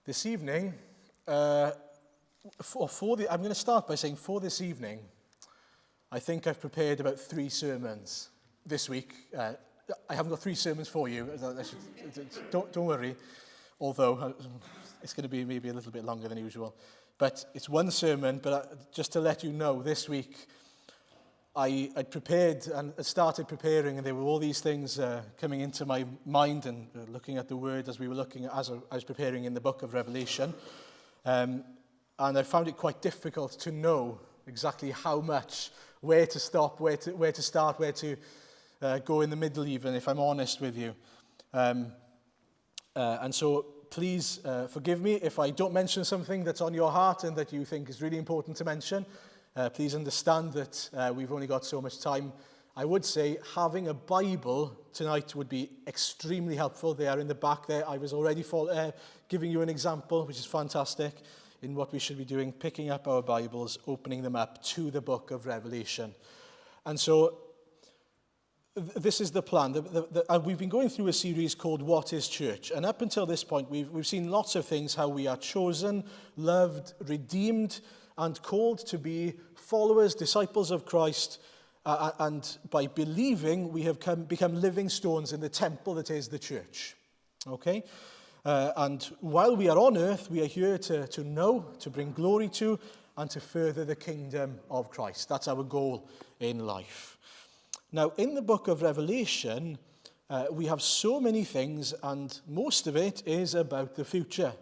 This evening, I'm going to start by saying for this evening, I think I've prepared about 3 sermons this week. I haven't got 3 sermons for you. Don't worry, although it's going to be maybe a little bit longer than usual. But it's 1 sermon, but just to let you know, this week I prepared and started preparing, and there were all these things coming into my mind and looking at the Word as I was preparing in the book of Revelation. And I found it quite difficult to know exactly how much, where to stop, where to start, where to go in the middle even, if I'm honest with you. And so please forgive me if I don't mention something that's on your heart and that you think is really important to mention. Please understand that we've only got so much time. I would say having a Bible tonight would be extremely helpful. They are in the back there. I was already giving you an example, which is fantastic, in what we should be doing, picking up our Bibles, opening them up to the book of Revelation. And so this is the plan. We've been going through a series called What is Church? And up until this point, we've seen lots of things, how we are chosen, loved, redeemed, and called to be followers, disciples of Christ, and by believing, we have become living stones in the temple that is the church. Okay? And while we are on earth, we are here to know, to bring glory to, and to further the kingdom of Christ. That's our goal in life. Now, in the book of Revelation, we have so many things, and most of it is about the future.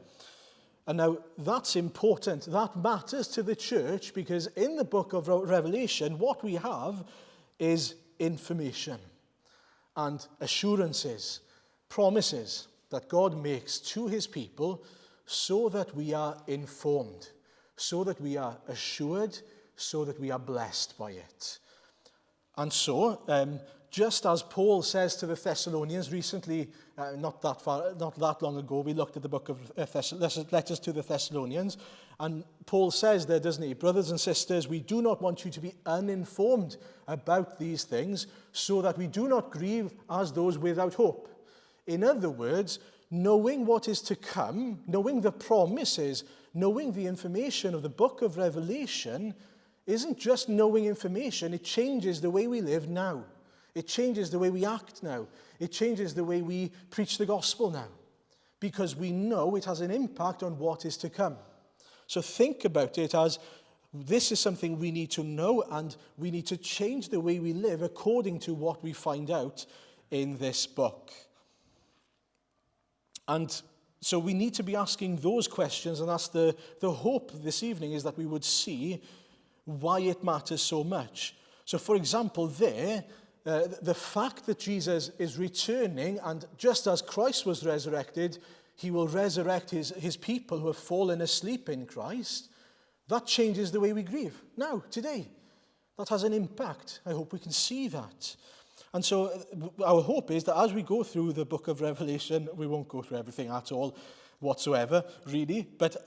And now, that's important. That matters to the church, because in the book of Revelation, what we have is information and assurances, promises that God makes to his people so that we are informed, so that we are assured, so that we are blessed by it. And so, just as Paul says to the Thessalonians recently, not that long ago, we looked at the book of letters to the Thessalonians, and Paul says there, doesn't he, brothers and sisters, we do not want you to be uninformed about these things, so that we do not grieve as those without hope. In other words, knowing what is to come, knowing the promises, knowing the information of the book of Revelation isn't just knowing information, it changes the way we live now. It changes the way we act now. It changes the way we preach the gospel now. Because we know it has an impact on what is to come. So think about it as this is something we need to know, and we need to change the way we live according to what we find out in this book. And so we need to be asking those questions, and that's the hope this evening, is that we would see why it matters so much. So for example, the fact that Jesus is returning, and just as Christ was resurrected, he will resurrect his people who have fallen asleep in Christ. That changes the way we grieve now, today. That has an impact. I hope we can see that. And so our hope is that as we go through the book of Revelation, we won't go through everything at all whatsoever, really, but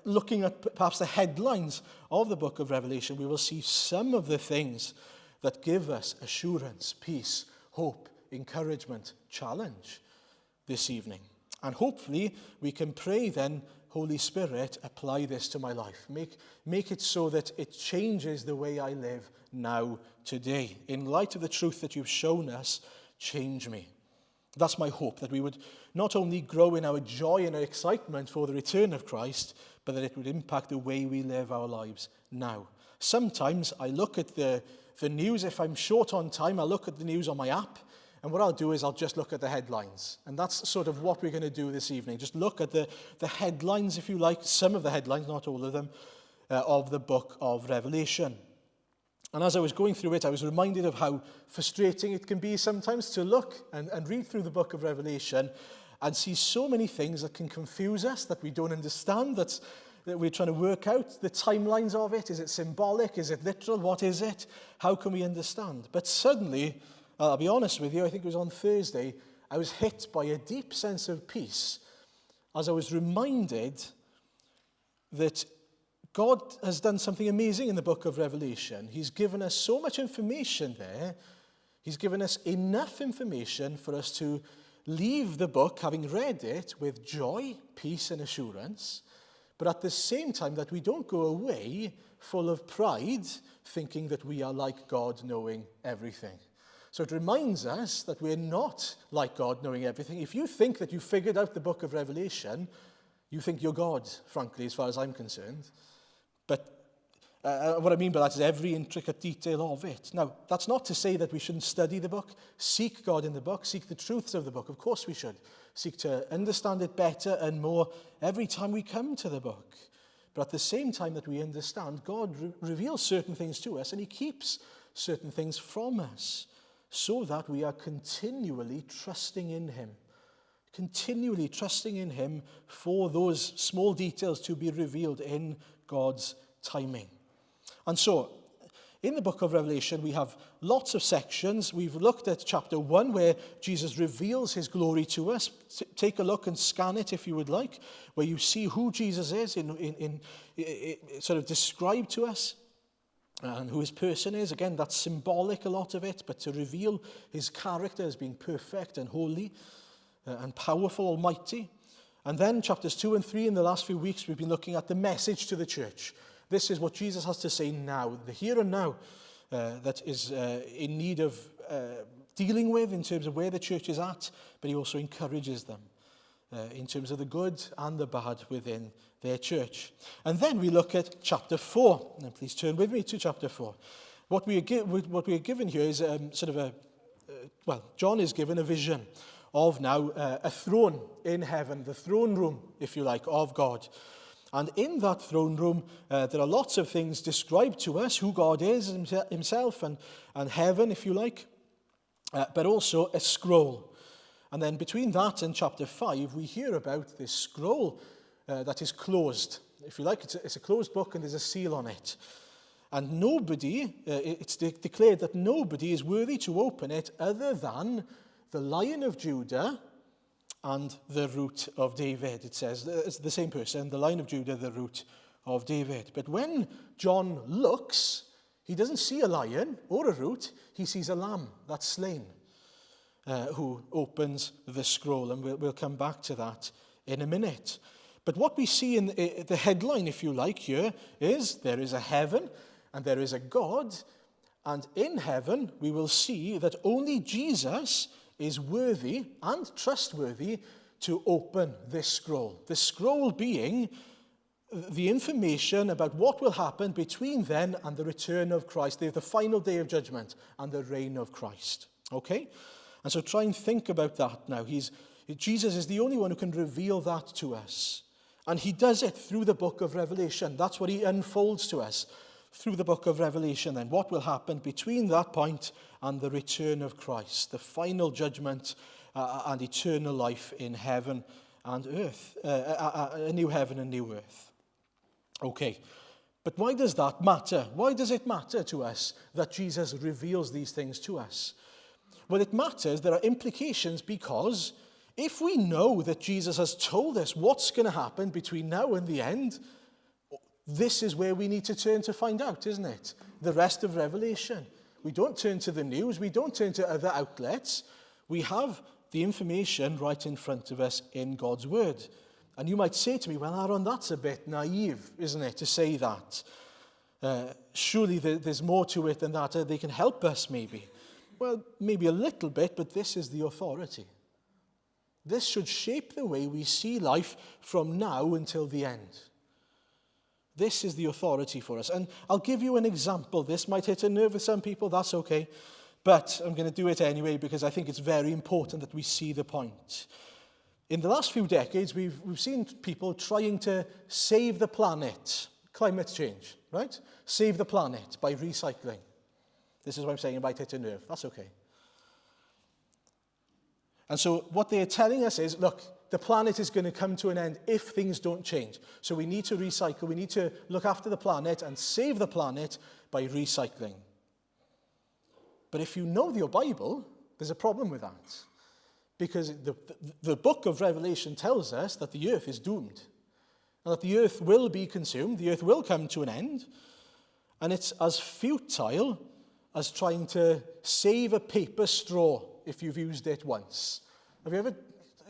looking at perhaps the headlines of the book of Revelation, we will see some of the things that give us assurance, peace, hope, encouragement, challenge this evening. And hopefully we can pray then, Holy Spirit, apply this to my life. Make it so that it changes the way I live now, today. In light of the truth that you've shown us, change me. That's my hope, that we would not only grow in our joy and our excitement for the return of Christ, but that it would impact the way we live our lives now. Sometimes I look at the news. If I'm short on time, I'll look at the news on my app, and what I'll do is I'll just look at the headlines. And that's sort of what we're going to do this evening. Just look at the headlines, if you like, some of the headlines, not all of them, of the book of Revelation. And as I was going through it, I was reminded of how frustrating it can be sometimes to look and read through the book of Revelation and see so many things that can confuse us, that we don't understand, that we're trying to work out the timelines of it. Is it symbolic? Is it literal? What is it? How can we understand? But suddenly, I'll be honest with you, I think it was on Thursday, I was hit by a deep sense of peace as I was reminded that God has done something amazing in the book of Revelation. He's given us so much information there. He's given us enough information for us to leave the book, having read it, with joy, peace, and assurance, but at the same time that we don't go away full of pride, thinking that we are like God, knowing everything. So it reminds us that we're not like God, knowing everything. If you think that you figured out the book of Revelation, you think you're God, frankly, as far as I'm concerned. But what I mean by that is every intricate detail of it. Now, that's not to say that we shouldn't study the book, seek God in the book, seek the truths of the book. Of course we should. Seek to understand it better and more every time we come to the book. But at the same time that we understand, God reveals certain things to us and he keeps certain things from us so that we are continually trusting in him. Continually trusting in him for those small details to be revealed in God's timing. And so, in the book of Revelation, we have lots of sections. We've looked at chapter 1, where Jesus reveals his glory to us. Take a look and scan it if you would like, where you see who Jesus is in sort of described to us, and who his person is. Again, that's symbolic, a lot of it, but to reveal his character as being perfect and holy and powerful, almighty. And then chapters 2 and 3, in the last few weeks, we've been looking at the message to the church. This is what Jesus has to say now, the here and now, that is in need of dealing with in terms of where the church is at, but he also encourages them in terms of the good and the bad within their church. And then we look at chapter 4. And please turn with me to chapter 4. What we are given here is sort of John is given a vision of now a throne in heaven, the throne room, if you like, of God. And in that throne room, there are lots of things described to us, who God is himself and heaven, if you like, but also a scroll. And then between that and chapter 5, we hear about this scroll that is closed. If you like, it's a closed book and there's a seal on it. And it's declared that nobody is worthy to open it other than the Lion of Judah and the root of David. It says, it's the same person, the Lion of Judah, the root of David. But when John looks, he doesn't see a lion or a root, he sees a lamb that's slain, who opens the scroll. And we'll come back to that in a minute. But what we see in the headline, if you like, here is there is a heaven and there is a God. And in heaven, we will see that only Jesus is worthy and trustworthy to open this scroll. The scroll being the information about what will happen between then and the return of Christ, the final day of judgment and the reign of Christ. Okay? And so try and think about that now. Jesus is the only one who can reveal that to us. And he does it through the book of Revelation. That's what he unfolds to us through the book of Revelation. Then what will happen between that point and the return of Christ, the final judgment and eternal life in heaven and earth, a new heaven and new earth. Okay, but why does that matter? Why does it matter to us that Jesus reveals these things to us? Well, it matters. There are implications because if we know that Jesus has told us what's going to happen between now and the end, this is where we need to turn to find out, isn't it? The rest of Revelation. We don't turn to the news. We don't turn to other outlets. We have the information right in front of us in God's word. And you might say to me, well, Aaron, that's a bit naive, isn't it, to say that? Surely there's more to it than that. They can help us maybe. Well, maybe a little bit, but this is the authority. This should shape the way we see life from now until the end. This is the authority for us. And I'll give you an example. This might hit a nerve with some people, that's okay. But I'm going to do it anyway because I think it's very important that we see the point. In the last few decades, we've seen people trying to save the planet. Climate change, right? Save the planet by recycling. This is what I'm saying, it might hit a nerve. That's okay. And so what they're telling us is, look, the planet is going to come to an end if things don't change. So we need to recycle. We need to look after the planet and save the planet by recycling. But if you know your Bible, there's a problem with that. Because the book of Revelation tells us that the earth is doomed. And that the earth will be consumed. The earth will come to an end. And it's as futile as trying to save a paper straw if you've used it once. Have you ever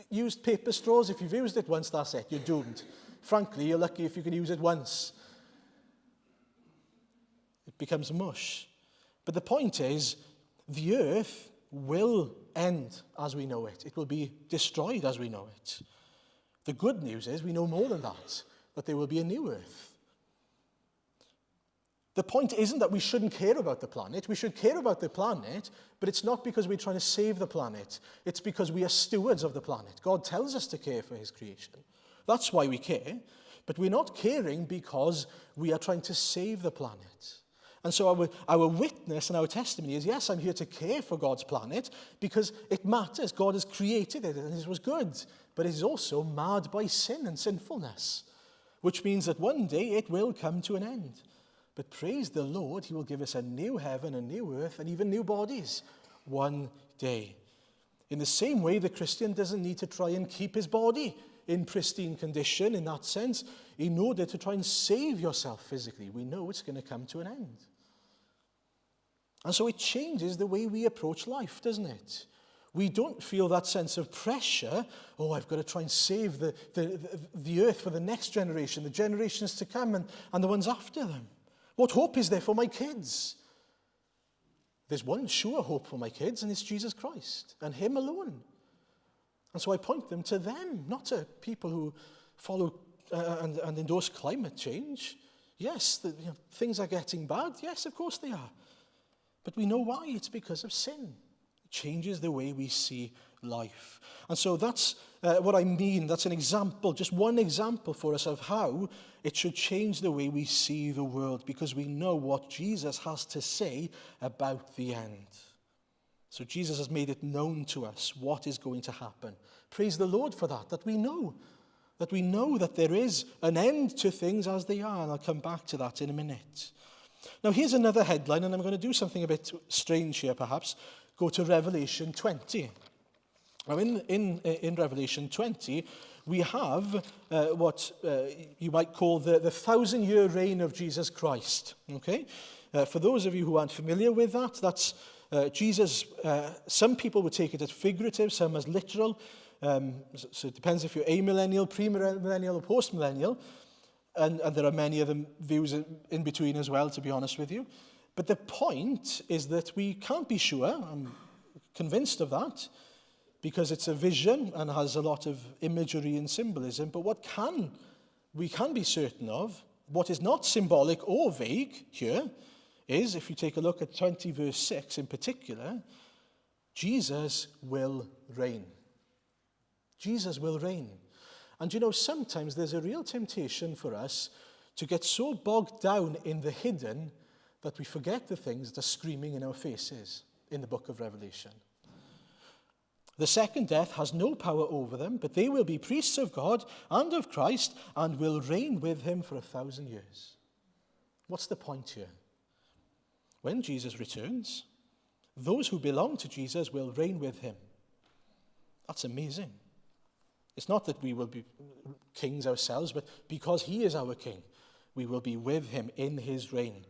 used paper straws? If you've used it once, that's it. You're doomed. Frankly, you're lucky if you can use it once. It becomes mush. But the point is, the earth will end as we know it. It will be destroyed as we know it. The good news is we know more than that there will be a new earth. The point isn't that we shouldn't care about the planet. We should care about the planet, but it's not because we're trying to save the planet. It's because we are stewards of the planet. God tells us to care for his creation. That's why we care. But we're not caring because we are trying to save the planet. And so our witness and our testimony is, yes, I'm here to care for God's planet because it matters. God has created it and it was good. But it is also marred by sin and sinfulness, which means that one day it will come to an end. But praise the Lord, he will give us a new heaven, a new earth, and even new bodies one day. In the same way, the Christian doesn't need to try and keep his body in pristine condition in that sense in order to try and save yourself physically. We know it's going to come to an end. And so it changes the way we approach life, doesn't it? We don't feel that sense of pressure, oh, I've got to try and save the earth for the next generation, the generations to come and the ones after them. What hope is there for my kids? There's one sure hope for my kids, and it's Jesus Christ, and him alone. And so I point them to them, not to people who follow and endorse climate change. Yes, things are getting bad. Yes, of course they are. But we know why. It's because of sin. It changes the way we see life. And so that's what I mean. That's an example, just one example for us of how it should change the way we see the world, because we know what Jesus has to say about the end. So Jesus has made it known to us what is going to happen. Praise the Lord for that we know that there is an end to things as they are, and I'll come back to that in a minute. Now here's another headline, and I'm going to do something a bit strange here perhaps. Go to Revelation 20. Now in Revelation 20, we have what you might call the 1,000-year reign of Jesus Christ. Okay? For those of you who aren't familiar with that, that's Jesus. Some people would take it as figurative, some as literal. So it depends if you're amillennial, premillennial, or postmillennial. And there are many other views in between as well, to be honest with you. But the point is that we can't be sure, I'm convinced of that, because it's a vision and has a lot of imagery and symbolism. But what we can be certain of, what is not symbolic or vague here, is, if you take a look at 20 verse 6 in particular, Jesus will reign. Jesus will reign. And you know, sometimes there's a real temptation for us to get so bogged down in the hidden that we forget the things that are screaming in our faces in the book of Revelation. The second death has no power over them, but they will be priests of God and of Christ and will reign with him for 1,000 years. What's the point here? When Jesus returns, those who belong to Jesus will reign with him. That's amazing. It's not that we will be kings ourselves, but because he is our king, we will be with him in his reign.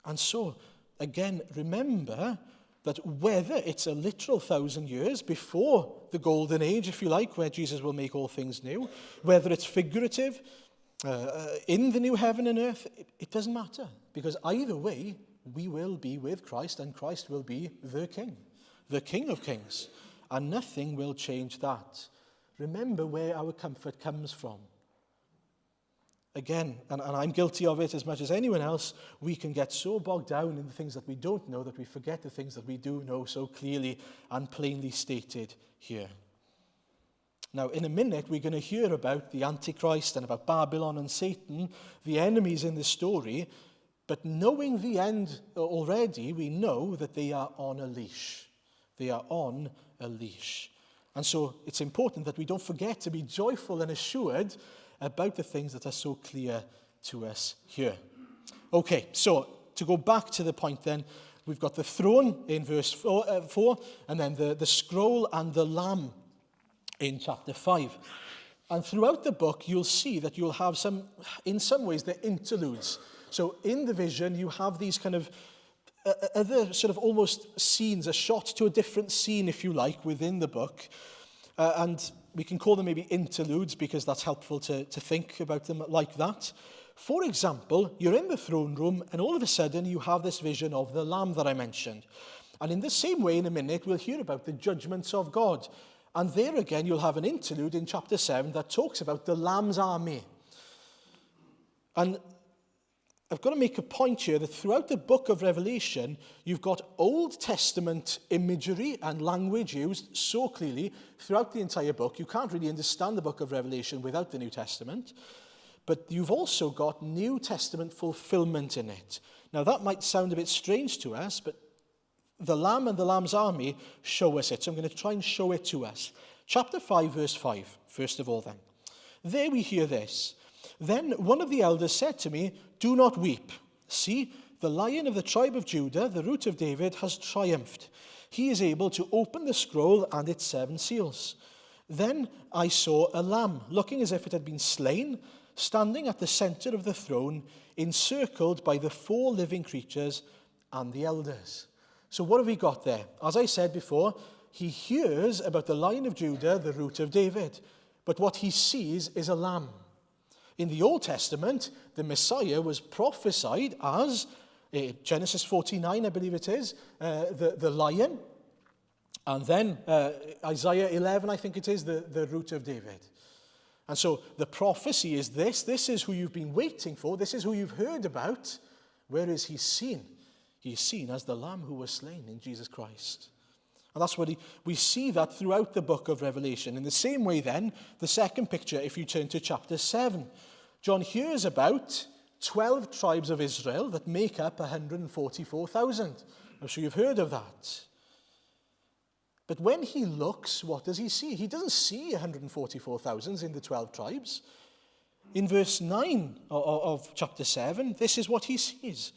And so, again, remember that whether it's a literal 1,000 years before the golden age, if you like, where Jesus will make all things new, whether it's figurative in the new heaven and earth, it doesn't matter. Because either way, we will be with Christ, and Christ will be the King of kings. And nothing will change that. Remember where our comfort comes from. Again, and I'm guilty of it as much as anyone else, we can get so bogged down in the things that we don't know that we forget the things that we do know so clearly and plainly stated here. Now, in a minute, we're going to hear about the Antichrist and about Babylon and Satan, the enemies in the story. But knowing the end already, we know that they are on a leash. They are on a leash. And so it's important that we don't forget to be joyful and assured about the things that are so clear to us here. Okay, so to go back to the point then, we've got the throne in verse 4 and then the scroll and the lamb in chapter 5. And throughout the book, you'll see that you'll have in some ways, they're interludes. So in the vision, you have these kind of other sort of almost scenes, a shot to a different scene, if you like, within the book. And we can call them maybe interludes because that's helpful to think about them like that. For example, you're in the throne room and all of a sudden you have this vision of the Lamb that I mentioned. And in the same way, in a minute, we'll hear about the judgments of God. And there again, you'll have an interlude in chapter 7 that talks about the Lamb's army. And I've got to make a point here that throughout the book of Revelation, you've got Old Testament imagery and language used so clearly throughout the entire book. You can't really understand the book of Revelation without the New Testament. But you've also got New Testament fulfillment in it. Now, that might sound a bit strange to us, but the Lamb and the Lamb's army show us it. So I'm going to try and show it to us. Chapter 5, verse 5, first of all then. There we hear this. Then one of the elders said to me, "Do not weep. See, the Lion of the tribe of Judah, the Root of David, has triumphed. He is able to open the scroll and its 7 seals." Then I saw a lamb, looking as if it had been slain, standing at the center of the throne, encircled by the 4 living creatures and the elders. So what have we got there? As I said before, he hears about the Lion of Judah, the Root of David. But what he sees is a lamb. In the Old Testament, the Messiah was prophesied as, Genesis 49, I believe it is, the lion. And then Isaiah 11, I think it is, the Root of David. And so the prophecy is this. This is who you've been waiting for. This is who you've heard about. Where is he seen? He is seen as the Lamb who was slain in Jesus Christ. And that's what we see that throughout the book of Revelation. In the same way then, the second picture, if you turn to chapter 7, John hears about 12 tribes of Israel that make up 144,000. I'm sure you've heard of that. But when he looks, what does he see? He doesn't see 144,000 in the 12 tribes. In verse 9 of chapter 7, this is what he sees.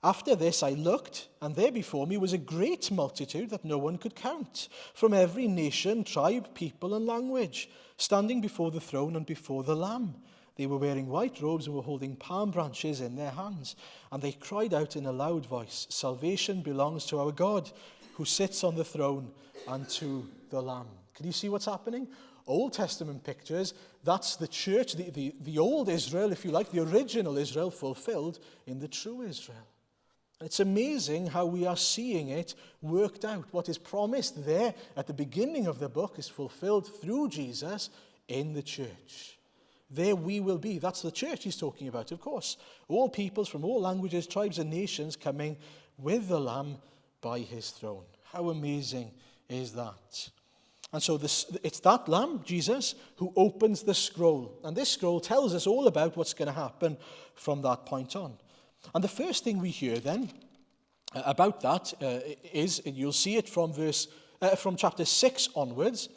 After this I looked, and there before me was a great multitude that no one could count, from every nation, tribe, people, and language, standing before the throne and before the Lamb. They were wearing white robes and were holding palm branches in their hands. And they cried out in a loud voice, "Salvation belongs to our God, who sits on the throne, and to the Lamb." Can you see what's happening? Old Testament pictures, that's the church, the old Israel, if you like, the original Israel fulfilled in the true Israel. It's amazing how we are seeing it worked out. What is promised there at the beginning of the book is fulfilled through Jesus in the church. There we will be. That's the church he's talking about, of course. All peoples from all languages, tribes, and nations coming with the Lamb by his throne. How amazing is that? And so it's that Lamb, Jesus, who opens the scroll. And this scroll tells us all about what's going to happen from that point on. And the first thing we hear then about that is, and you'll see it from chapter 6 onwards,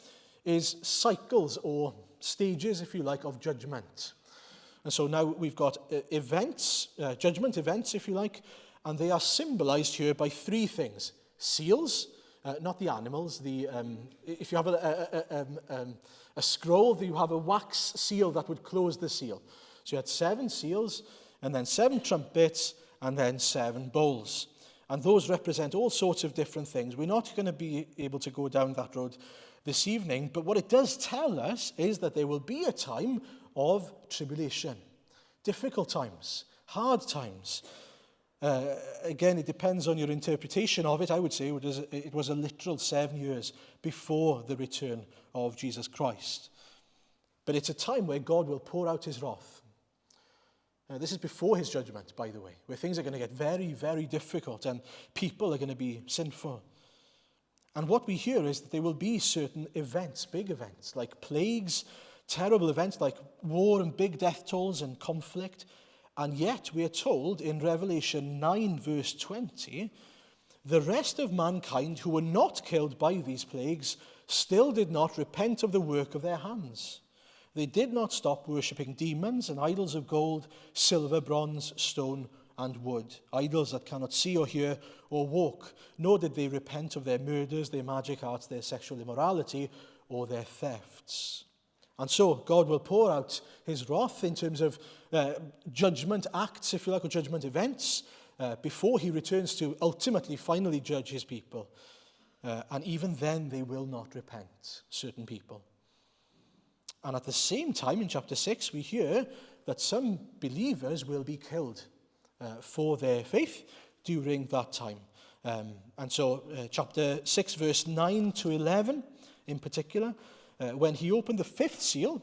is cycles or stages, if you like, of judgment. And so now we've got events, judgment events, if you like, and they are symbolized here by 3 things. Seals, not the animals. If you have a scroll, you have a wax seal that would close the seal. So you had 7 seals, and then 7 trumpets, and then 7 bowls. And those represent all sorts of different things. We're not going to be able to go down that road this evening, but what it does tell us is that there will be a time of tribulation, difficult times, hard times. Again, it depends on your interpretation of it. I would say it was a literal 7 years before the return of Jesus Christ. But it's a time where God will pour out his wrath. This is before his judgment, by the way, where things are going to get very, very difficult and people are going to be sinful. And what we hear is that there will be certain events, big events, like plagues, terrible events like war and big death tolls and conflict. And yet we are told in Revelation 9, verse 20, the rest of mankind who were not killed by these plagues still did not repent of the work of their hands. They did not stop worshipping demons and idols of gold, silver, bronze, stone, and wood, idols that cannot see or hear or walk, nor did they repent of their murders, their magic arts, their sexual immorality, or their thefts. And so God will pour out his wrath in terms of judgment acts, if you like, or judgment events, before he returns to ultimately, finally judge his people. And even then they will not repent, certain people. And at the same time, in chapter 6, we hear that some believers will be killed for their faith during that time. And so chapter 6, verse 9 to 11 in particular, when he opened the fifth seal,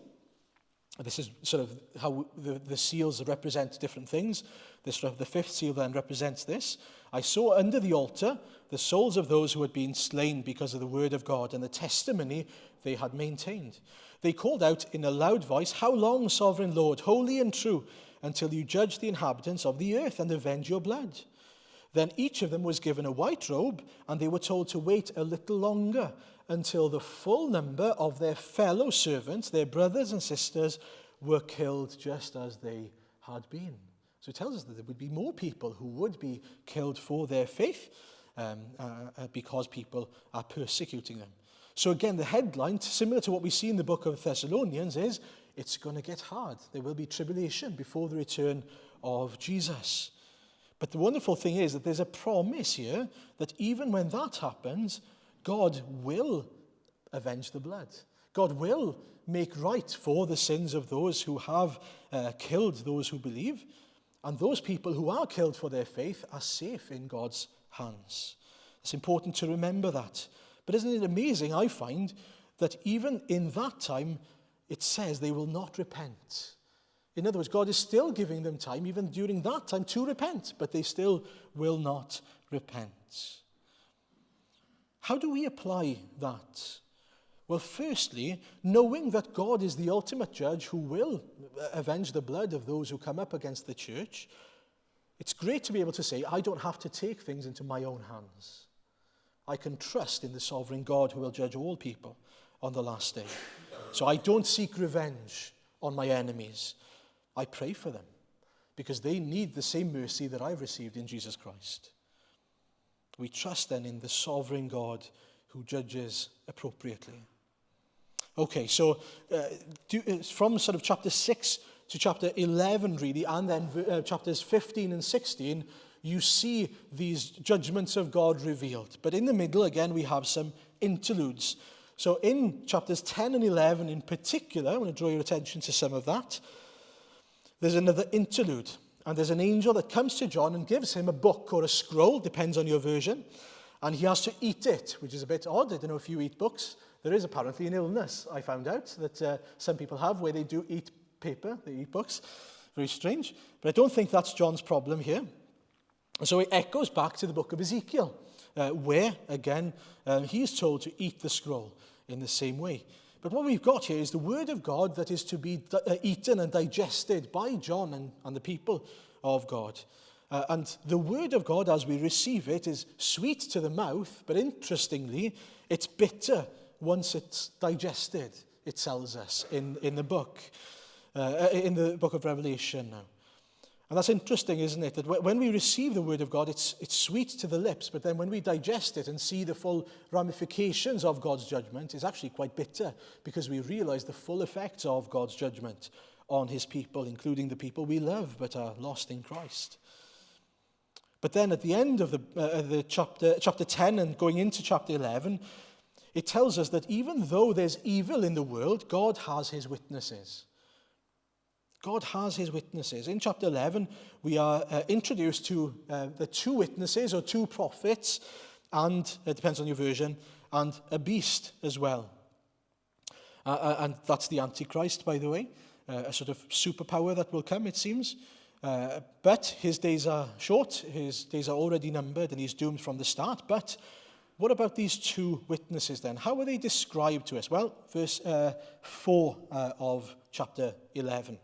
this is sort of how the seals represent different things. The fifth seal then represents this. I saw under the altar the souls of those who had been slain because of the word of God and the testimony they had maintained. They called out in a loud voice, "How long, sovereign Lord, holy and true, until you judge the inhabitants of the earth and avenge your blood?" Then each of them was given a white robe, and they were told to wait a little longer until the full number of their fellow servants, their brothers and sisters, were killed just as they had been. So it tells us that there would be more people who would be killed for their faith because people are persecuting them. So again, the headline, similar to what we see in the book of Thessalonians, is it's going to get hard. There will be tribulation before the return of Jesus. But the wonderful thing is that there's a promise here that even when that happens, God will avenge the blood. God will make right for the sins of those who have killed those who believe. And those people who are killed for their faith are safe in God's hands. It's important to remember that. But isn't it amazing, I find, that even in that time, it says they will not repent. In other words, God is still giving them time, even during that time, to repent, but they still will not repent. How do we apply that? Well, firstly, knowing that God is the ultimate judge who will avenge the blood of those who come up against the church, it's great to be able to say, I don't have to take things into my own hands. I can trust in the sovereign God who will judge all people on the last day. So I don't seek revenge on my enemies. I pray for them because they need the same mercy that I've received in Jesus Christ. We trust then in the sovereign God who judges appropriately. Okay, so from sort of chapter 6 to chapter 11 really, and then chapters 15 and 16, you see these judgments of God revealed. But in the middle, again, we have some interludes. So in chapters 10 and 11 in particular, I want to draw your attention to some of that. There's another interlude, and there's an angel that comes to John and gives him a book or a scroll, depends on your version, and he has to eat it, which is a bit odd. I don't know if you eat books. There is apparently an illness, I found out, that some people have where they do eat paper, they eat books. Very strange. But I don't think that's John's problem here. So it echoes back to the book of Ezekiel, where, again, he's told to eat the scroll in the same way. But what we've got here is the word of God that is to be eaten and digested by John and the people of God. And the word of God, as we receive it, is sweet to the mouth, but interestingly, it's bitter once it's digested, it tells us in the book of Revelation now. And that's interesting, isn't it? That when we receive the word of God, it's sweet to the lips, but then when we digest it and see the full ramifications of God's judgment, it's actually quite bitter because we realize the full effects of God's judgment on his people, including the people we love but are lost in Christ. But then at the end of the chapter 10 and going into chapter 11, it tells us that even though there's evil in the world, God has his witnesses. God has his witnesses. In chapter 11, we are introduced to the two witnesses or two prophets, and it depends on your version, and a beast as well. And that's the Antichrist, by the way, a sort of superpower that will come, it seems. But his days are short, his days are already numbered, and he's doomed from the start. But what about these two witnesses then? How are they described to us? Well, verse 4 of chapter 11.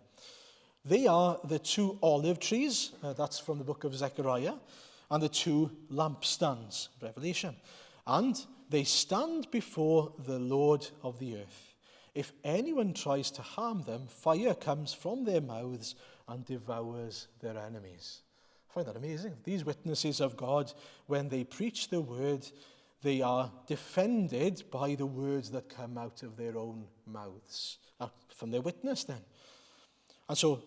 They are the two olive trees, that's from the book of Zechariah, and the two lampstands, Revelation. And they stand before the Lord of the earth. If anyone tries to harm them, fire comes from their mouths and devours their enemies. I find that amazing. These witnesses of God, when they preach the word, they are defended by the words that come out of their own mouths, from their witness then. And so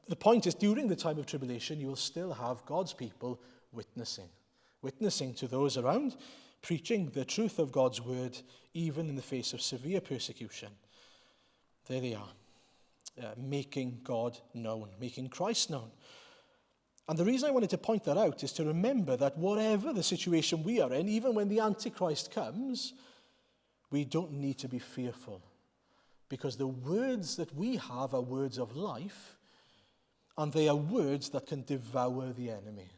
the point is, during the time of tribulation, you will still have God's people witnessing to those around, preaching the truth of God's word, even in the face of severe persecution. There they are, making God known, making Christ known. And the reason I wanted to point that out is to remember that whatever the situation we are in, even when the Antichrist comes, we don't need to be fearful, because the words that we have are words of life, and they are words that can devour the enemy.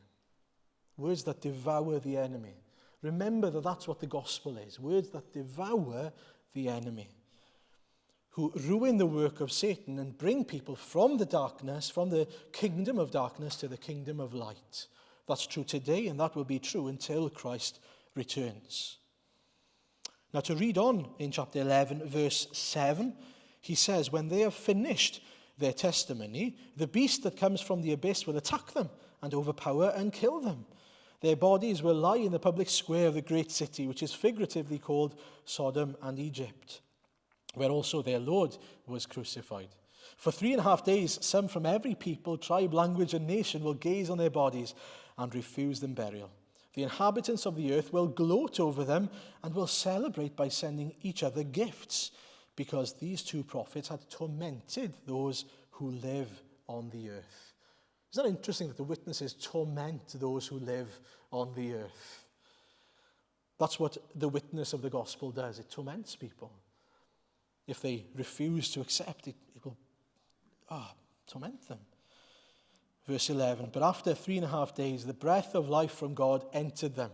Words that devour the enemy. Remember that that's what the gospel is. Words that devour the enemy, who ruin the work of Satan and bring people from the darkness, from the kingdom of darkness to the kingdom of light. That's true today, and that will be true until Christ returns. Now, to read on in chapter 11, verse 7, he says, when they have finished their testimony, the beast that comes from the abyss will attack them and overpower and kill them. Their bodies will lie in the public square of the great city, which is figuratively called Sodom and Egypt, where also their Lord was crucified. For 3.5 days, some from every people, tribe, language, and nation will gaze on their bodies and refuse them burial. The inhabitants of the earth will gloat over them and will celebrate by sending each other gifts, because these two prophets had tormented those who live on the earth. Isn't that interesting that the witnesses torment those who live on the earth? That's what the witness of the gospel does. It torments people. If they refuse to accept it, it will torment them. Verse 11, but after 3.5 days, the breath of life from God entered them,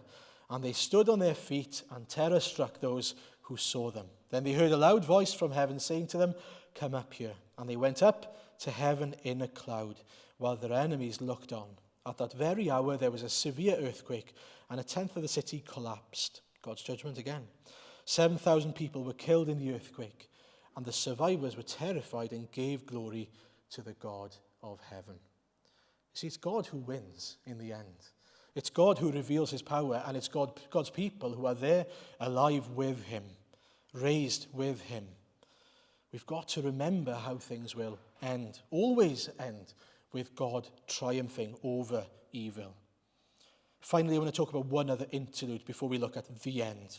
and they stood on their feet, and terror struck those who saw them. Then they heard a loud voice from heaven saying to them, come up here. And they went up to heaven in a cloud, while their enemies looked on. At that very hour, there was a severe earthquake, and 1/10 of the city collapsed. God's judgment again. 7,000 people were killed in the earthquake, and the survivors were terrified and gave glory to the God of heaven. You see, it's God who wins in the end. It's God who reveals his power, and it's God's people who are there alive with him, raised with him. We've got to remember how things will end, always end, with God triumphing over evil. Finally, I want to talk about one other interlude before we look at the end.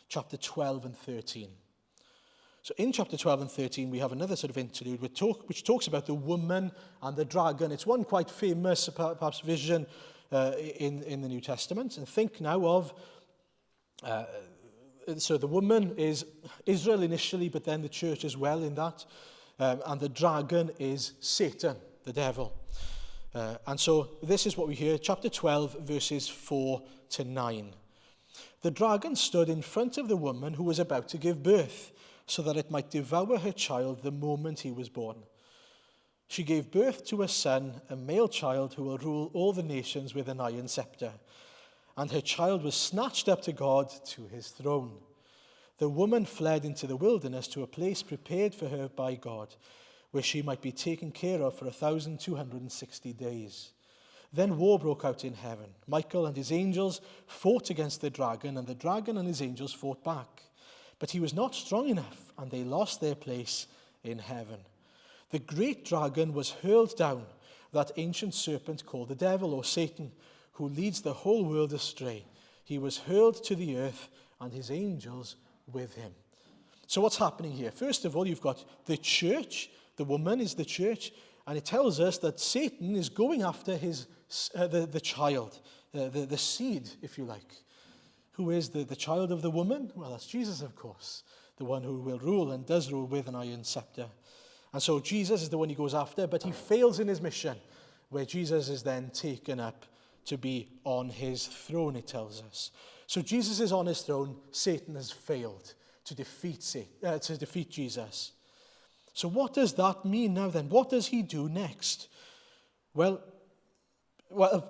Chapter 12 and 13. So in chapter 12 and 13, we have another sort of interlude which talks about the woman and the dragon. It's one quite famous, perhaps, vision in the New Testament. And think now of, so the woman is Israel initially, but then the church as well in that. And the dragon is Satan, the devil. And so this is what we hear, chapter 12, verses 4 to 9. The dragon stood in front of the woman who was about to give birth, so that it might devour her child the moment he was born. She gave birth to a son, a male child who will rule all the nations with an iron scepter. And her child was snatched up to God, to his throne. The woman fled into the wilderness to a place prepared for her by God, where she might be taken care of for 1,260 days. Then war broke out in heaven. Michael and his angels fought against the dragon, and the dragon and his angels fought back. But he was not strong enough, and they lost their place in heaven. The great dragon was hurled down, that ancient serpent called the devil, or Satan, who leads the whole world astray. He was hurled to the earth, and his angels with him. So what's happening here? First of all, you've got the church. The woman is the church, and it tells us that Satan is going after the child, the seed, if you like. Who is the child of the woman? Well, that's Jesus, of course, the one who will rule and does rule with an iron scepter. And so Jesus is the one he goes after, but he fails in his mission, where Jesus is then taken up to be on his throne, it tells us. So Jesus is on his throne. Satan has failed to defeat Jesus. So what does that mean now then? What does he do next? Well,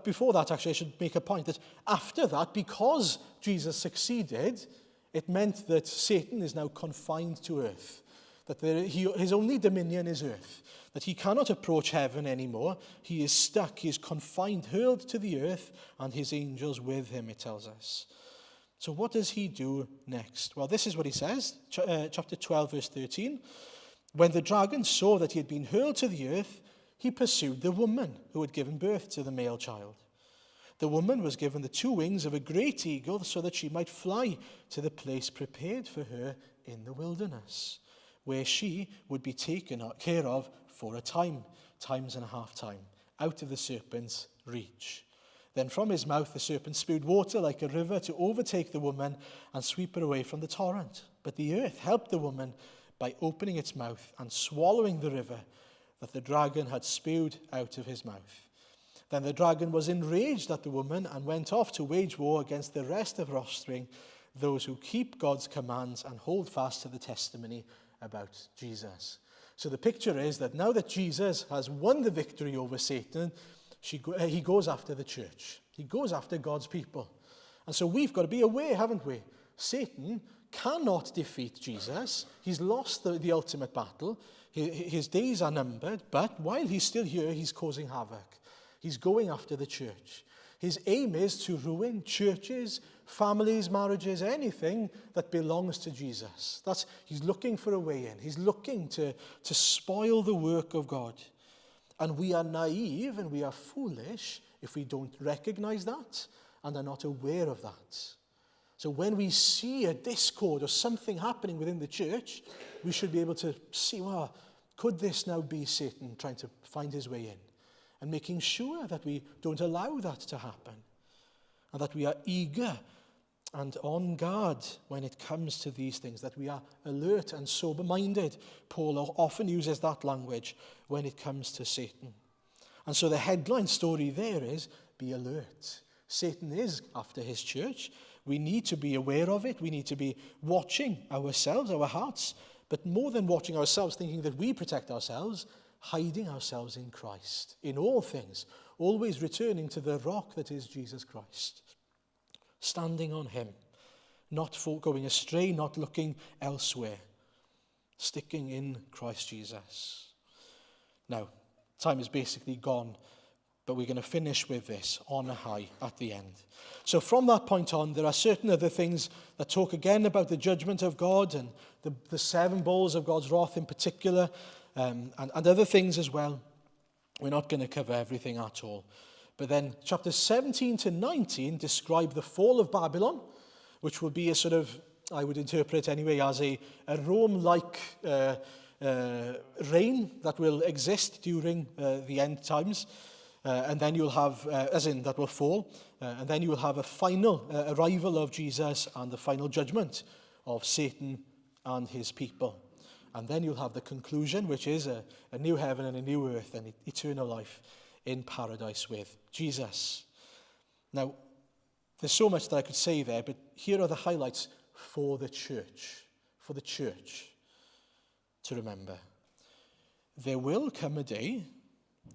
before that, actually, I should make a point that after that, because Jesus succeeded, it meant that Satan is now confined to earth, that his only dominion is earth, that he cannot approach heaven anymore. He is stuck, he is confined, hurled to the earth, and his angels with him, it tells us. So what does he do next? Well, this is what he says, chapter 12, verse 13. When the dragon saw that he had been hurled to the earth, he pursued the woman who had given birth to the male child. The woman was given the 2 wings of a great eagle so that she might fly to the place prepared for her in the wilderness, where she would be taken care of for a times and a half time, out of the serpent's reach. Then from his mouth the serpent spewed water like a river to overtake the woman and sweep her away from the torrent. But the earth helped the woman by opening its mouth and swallowing the river that the dragon had spewed out of his mouth. Then the dragon was enraged at the woman and went off to wage war against the rest of her offspring, those who keep God's commands and hold fast to the testimony about Jesus. So the picture is that now that Jesus has won the victory over Satan, he goes after the church. He goes after God's people. And so we've got to be aware, haven't we? Satan cannot defeat Jesus. He's lost the ultimate battle. His days are numbered, but while he's still here, he's causing havoc. He's going after the church. His aim is to ruin churches, families, marriages, anything that belongs to Jesus. He's looking for a way in. He's looking to spoil the work of God. And we are naive and we are foolish if we don't recognize that and are not aware of that. So when we see a discord or something happening within the church, we should be able to see, well, could this now be Satan trying to find his way in? And making sure that we don't allow that to happen. And that we are eager and on guard when it comes to these things. That we are alert and sober-minded. Paul often uses that language when it comes to Satan. And so the headline story there is, be alert. Satan is after his church. We need to be aware of it. We need to be watching ourselves, our hearts. But more than watching ourselves, thinking that we protect ourselves, hiding ourselves in Christ, in all things, always returning to the rock that is Jesus Christ, standing on him, not going astray, not looking elsewhere, sticking in Christ Jesus. Now, time is basically gone, but we're going to finish with this on a high at the end. So from that point on, there are certain other things that talk again about the judgment of God and the 7 bowls of God's wrath in particular, and other things as well. We're not going to cover everything at all. But then chapters 17 to 19 describe the fall of Babylon, which will be a sort of, I would interpret anyway, as a Rome-like reign that will exist during the end times. And then you'll have, that will fall. And then you will have a final arrival of Jesus and the final judgment of Satan and his people. And then you'll have the conclusion, which is a new heaven and a new earth and eternal life in paradise with Jesus. Now, there's so much that I could say there, but here are the highlights for the church to remember. There will come a day,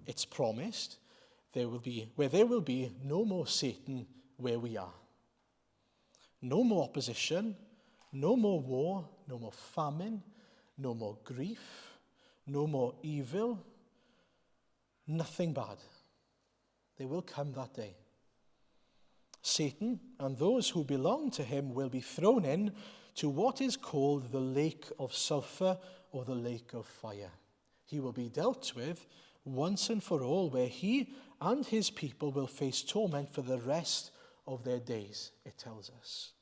it's promised, where there will be no more Satan where we are. No more opposition, no more war, no more famine, no more grief, no more evil, nothing bad. There will come that day. Satan and those who belong to him will be thrown in to what is called the lake of sulfur or the lake of fire. He will be dealt with once and for all, where he and his people will face torment for the rest of their days, it tells us.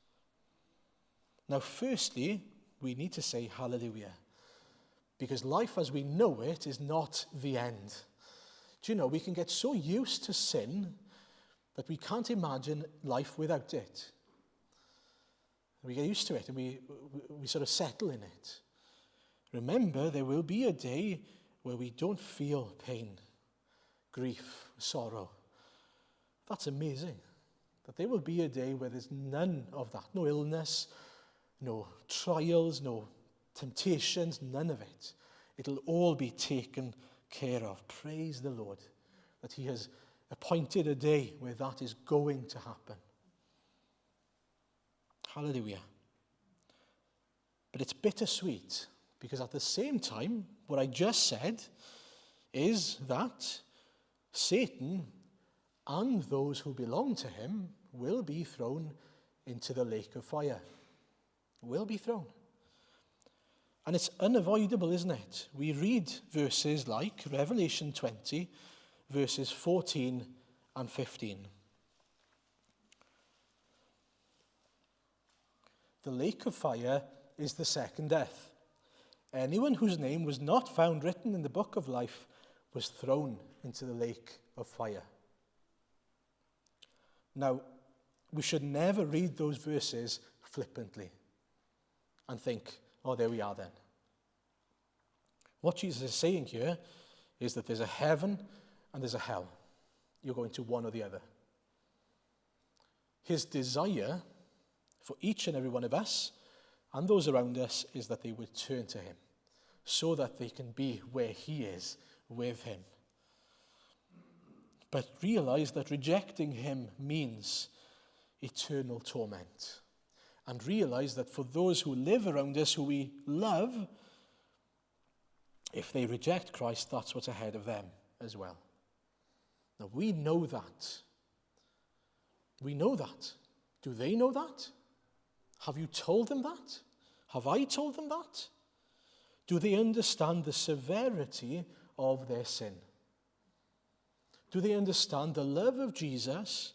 Now, firstly, we need to say hallelujah, because life as we know it is not the end. Do you know, we can get so used to sin that we can't imagine life without it. We get used to it and we sort of settle in it. Remember, there will be a day where we don't feel pain, grief, sorrow. That's amazing. That there will be a day where there's none of that. No illness, no trials, no temptations, none of it. It'll all be taken care of. Praise the Lord that he has appointed a day where that is going to happen. Hallelujah. But it's bittersweet, because at the same time, what I just said is that Satan and those who belong to him will be thrown into the lake of fire. Will be thrown. And it's unavoidable, isn't it? We read verses like Revelation 20, verses 14 and 15. The lake of fire is the second death. Anyone whose name was not found written in the book of life was thrown into the lake of fire. Now, we should never read those verses flippantly and think, oh, there we are then. What Jesus is saying here is that there's a heaven and there's a hell. You're going to one or the other. His desire for each and every one of us and those around us is that they would turn to him so that they can be where he is with him. But realize that rejecting him means eternal torment. And realize that for those who live around us, who we love, if they reject Christ, that's what's ahead of them as well. Now, we know that. We know that. Do they know that? Have you told them that? Have I told them that? Do they understand the severity of their sin? Do they understand the love of Jesus?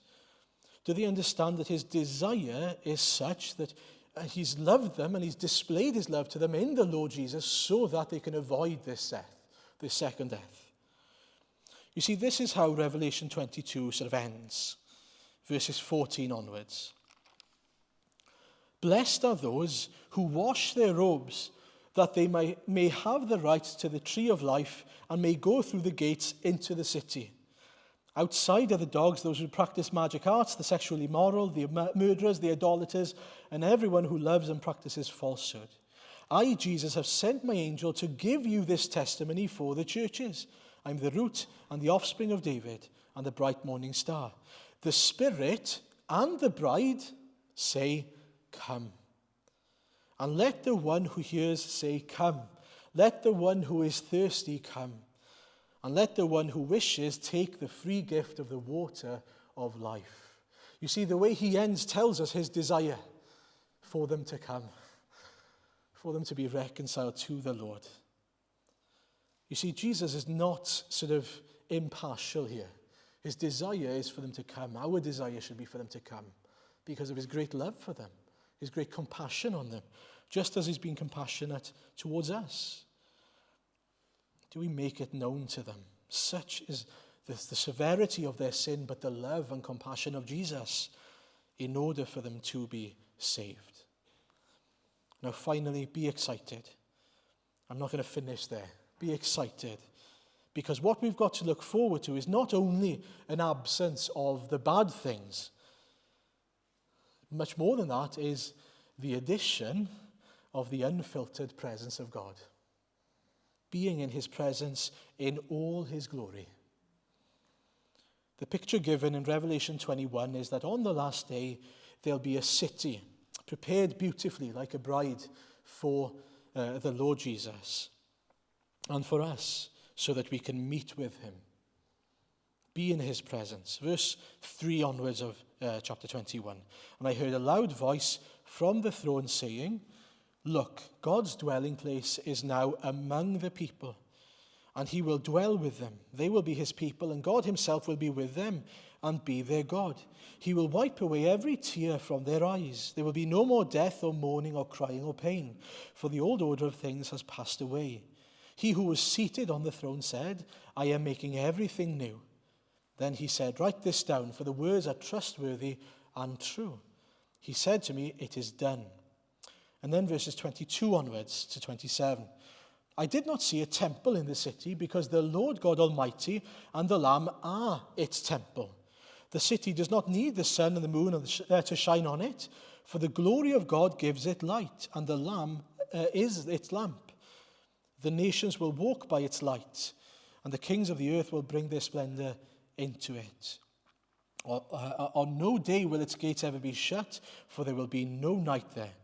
Do they understand that his desire is such that he's loved them and he's displayed his love to them in the Lord Jesus so that they can avoid this death, this second death? You see, this is how Revelation 22 sort of ends, verses 14 onwards. Blessed are those who wash their robes, that they may have the right to the tree of life and may go through the gates into the city. Outside are the dogs, those who practice magic arts, the sexually immoral, the murderers, the idolaters, and everyone who loves and practices falsehood. I, Jesus, have sent my angel to give you this testimony for the churches. I'm the root and the offspring of David and the bright morning star. The Spirit and the bride say, come. And let the one who hears say, come. Let the one who is thirsty come. And let the one who wishes take the free gift of the water of life. You see, the way he ends tells us his desire for them to come, for them to be reconciled to the Lord. You see, Jesus is not sort of impartial here. His desire is for them to come. Our desire should be for them to come because of his great love for them, his great compassion on them, just as he's been compassionate towards us. Do we make it known to them? Such is the severity of their sin, but the love and compassion of Jesus in order for them to be saved. Now, finally, be excited. I'm not going to finish there. Be excited. Because what we've got to look forward to is not only an absence of the bad things. Much more than that is the addition of the unfiltered presence of God. Being in his presence in all his glory. The picture given in Revelation 21 is that on the last day there'll be a city prepared beautifully like a bride for the Lord Jesus and for us so that we can meet with him. Be in his presence. Verse 3 onwards of chapter 21. And I heard a loud voice from the throne saying, look, God's dwelling place is now among the people, and he will dwell with them. They will be his people, and God himself will be with them and be their God. He will wipe away every tear from their eyes. There will be no more death or mourning or crying or pain, for the old order of things has passed away. He who was seated on the throne said, I am making everything new. Then he said, write this down, for the words are trustworthy and true. He said to me, it is done. And then verses 22 onwards to 27. I did not see a temple in the city because the Lord God Almighty and the Lamb are its temple. The city does not need the sun and the moon to shine on it, for the glory of God gives it light, and the Lamb is its lamp. The nations will walk by its light, and the kings of the earth will bring their splendor into it. On no day will its gates ever be shut, for there will be no night there.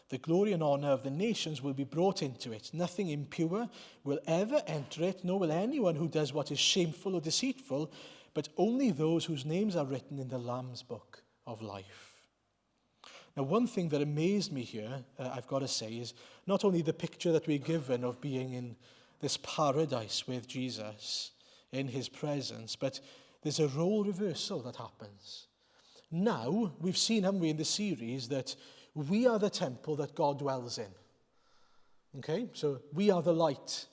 The glory and honor of the nations will be brought into it. Nothing impure will ever enter it, nor will anyone who does what is shameful or deceitful, but only those whose names are written in the Lamb's book of life. Now, one thing that amazed me here, I've got to say, is not only the picture that we're given of being in this paradise with Jesus, in his presence, but there's a role reversal that happens. Now, we've seen, haven't we, in the series, that we are the temple that God dwells in. Okay? So we are the light,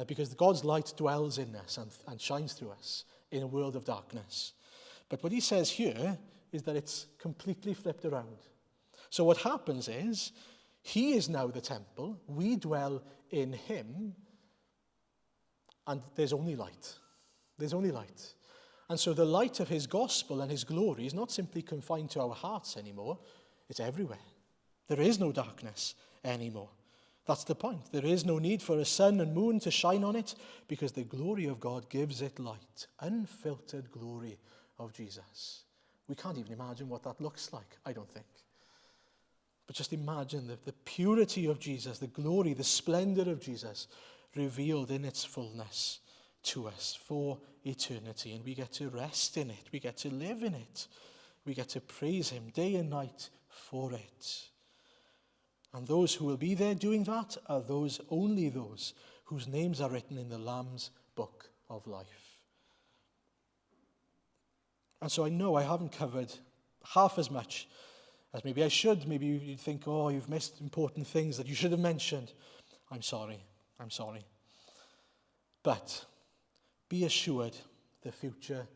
because God's light dwells in us and shines through us in a world of darkness. But what he says here is that it's completely flipped around. So what happens is, he is now the temple, we dwell in him, and there's only light. There's only light. And so the light of his gospel and his glory is not simply confined to our hearts anymore, it's everywhere. There is no darkness anymore. That's the point. There is no need for a sun and moon to shine on it, because the glory of God gives it light. Unfiltered glory of Jesus. We can't even imagine what that looks like, I don't think. But just imagine the purity of Jesus, the glory, the splendor of Jesus revealed in its fullness to us for eternity. And we get to rest in it. We get to live in it. We get to praise him day and night for it. And those who will be there doing that are only those whose names are written in the Lamb's book of life. And so I know I haven't covered half as much as maybe I should. Maybe you'd think, oh, you've missed important things that you should have mentioned. I'm sorry. But be assured the future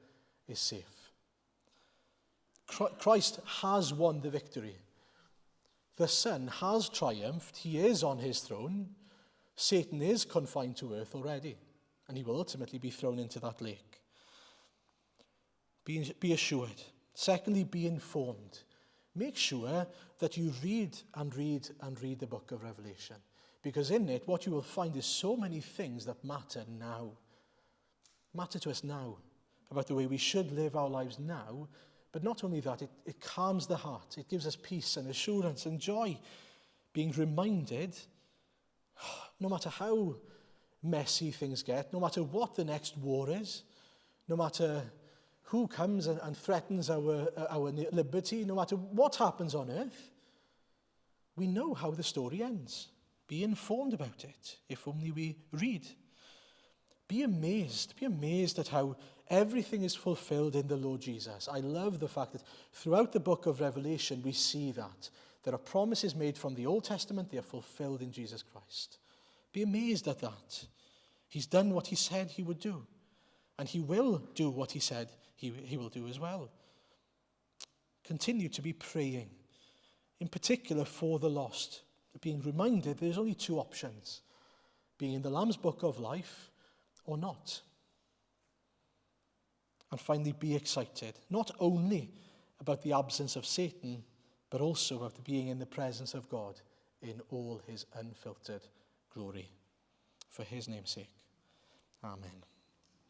is safe. Christ has won the victory. The Son has triumphed. He is on his throne. Satan is confined to earth already, and he will ultimately be thrown into that lake. Be assured. Secondly, be informed. Make sure that you read the book of Revelation, because in it, what you will find is so many things that matter to us now, about the way we should live our lives now. But not only that, it calms the heart. It gives us peace and assurance and joy, being reminded, no matter how messy things get, no matter what the next war is, no matter who comes and threatens our liberty, no matter what happens on earth, we know how the story ends. Be informed about it, if only we read. Be amazed at how everything is fulfilled in the Lord Jesus. I love the fact that throughout the book of Revelation, we see that. There are promises made from the Old Testament, they are fulfilled in Jesus Christ. Be amazed at that. He's done what he said he would do, and he will do what he said he will do as well. Continue to be praying, in particular for the lost, being reminded there's only two options, being in the Lamb's book of life or not. And finally, be excited, not only about the absence of Satan, but also about being in the presence of God in all his unfiltered glory. For his name's sake, amen.